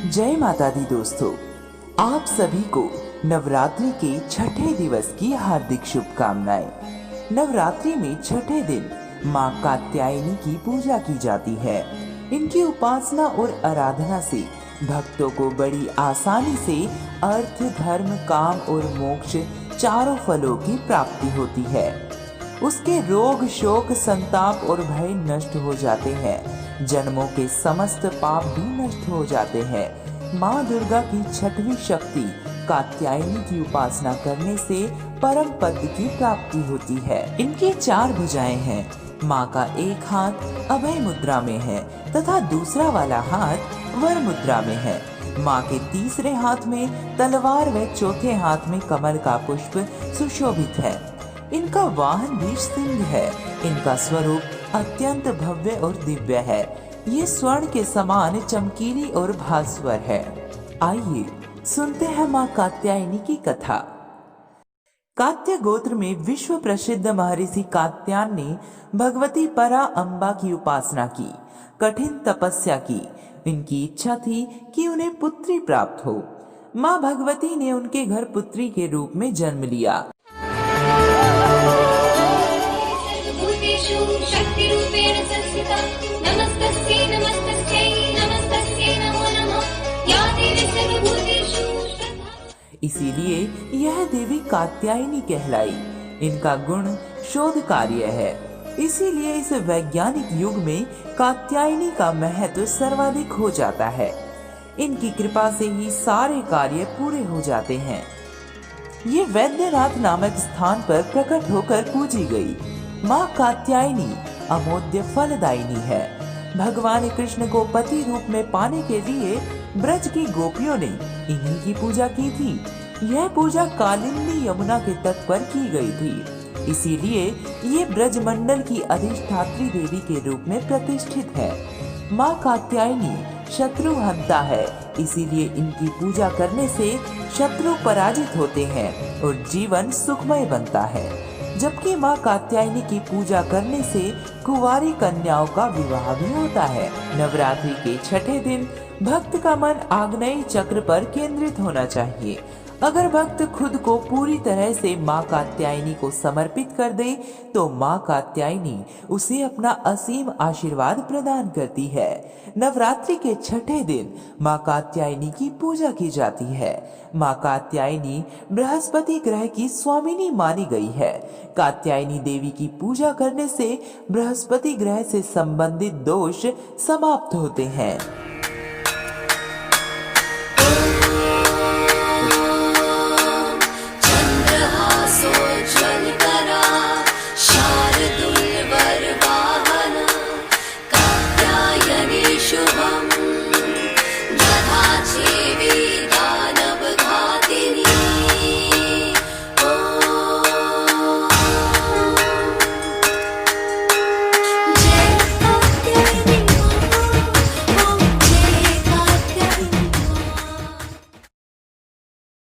जय माता दी दोस्तों, आप सभी को नवरात्रि के छठे दिवस की हार्दिक शुभकामनाएं। नवरात्रि में छठे दिन माँ कात्यायनी की पूजा की जाती है। इनकी उपासना और आराधना से भक्तों को बड़ी आसानी से अर्थ, धर्म, काम और मोक्ष चारों फलों की प्राप्ति होती है। उसके रोग, शोक, संताप और भय नष्ट हो जाते हैं। जन्मों के समस्त पाप भी नष्ट हो जाते हैं। माँ दुर्गा की छठवीं शक्ति कात्यायनी की उपासना करने से परम पद की प्राप्ति होती है। इनकी 4 भुजाएं हैं। माँ का एक हाथ अभय मुद्रा में है तथा दूसरा वाला हाथ वर मुद्रा में है। माँ के तीसरे हाथ में तलवार व चौथे हाथ में कमल का पुष्प सुशोभित है। इनका वाहन भी सिंह है। इनका स्वरूप अत्यंत भव्य और दिव्य है। ये स्वर्ण के समान चमकीली और भास्वर है। आइए सुनते हैं माँ कात्यायनी की कथा। कात्य गोत्र में विश्व प्रसिद्ध महर्षि कात्यायन ने भगवती परा अम्बा की उपासना की, कठिन तपस्या की। इनकी इच्छा थी कि उन्हें पुत्री प्राप्त हो। माँ भगवती ने उनके घर पुत्री के रूप में जन्म लिया। शक्तिरूपेण संस्थिता नमस्तस्यै नमस्तस्यै नमस्तस्यै नमो नमः या देवी सर्वभूतेषु श्रद्धा। इसीलिए यह देवी कात्यायनी कहलाई। इनका गुण शोध कार्य है। इसीलिए इस वैज्ञानिक युग में कात्यायनी का महत्व सर्वाधिक हो जाता है। इनकी कृपा से ही सारे कार्य पूरे हो जाते हैं। ये वैद्यनाथ नामक स्थान पर प्रकट होकर पूजी गई। माँ कात्यायनी अमोद्य फलदायिनी है। भगवान कृष्ण को पति रूप में पाने के लिए ब्रज की गोपियों ने इन्हीं की पूजा की थी। यह पूजा कालिंदी यमुना के तट पर की गई थी। इसीलिए ये ब्रज मंडल की अधिष्ठात्री देवी के रूप में प्रतिष्ठित है। माँ कात्यायनी शत्रु हंता है। इसीलिए इनकी पूजा करने से शत्रु पराजित होते हैं और जीवन सुखमय बनता है। जबकि माँ कात्यायनी की पूजा करने से कुंवारी कन्याओं का विवाह भी होता है। नवरात्रि के छठे दिन भक्त का मन आग्नेय चक्र पर केंद्रित होना चाहिए। अगर भक्त खुद को पूरी तरह से माँ कात्यायनी को समर्पित कर दे तो माँ कात्यायनी उसे अपना असीम आशीर्वाद प्रदान करती है। नवरात्रि के छठे दिन माँ कात्यायनी की पूजा की जाती है। माँ कात्यायनी बृहस्पति ग्रह की स्वामिनी मानी गई है। कात्यायनी देवी की पूजा करने से बृहस्पति ग्रह से संबंधित दोष समाप्त होते हैं।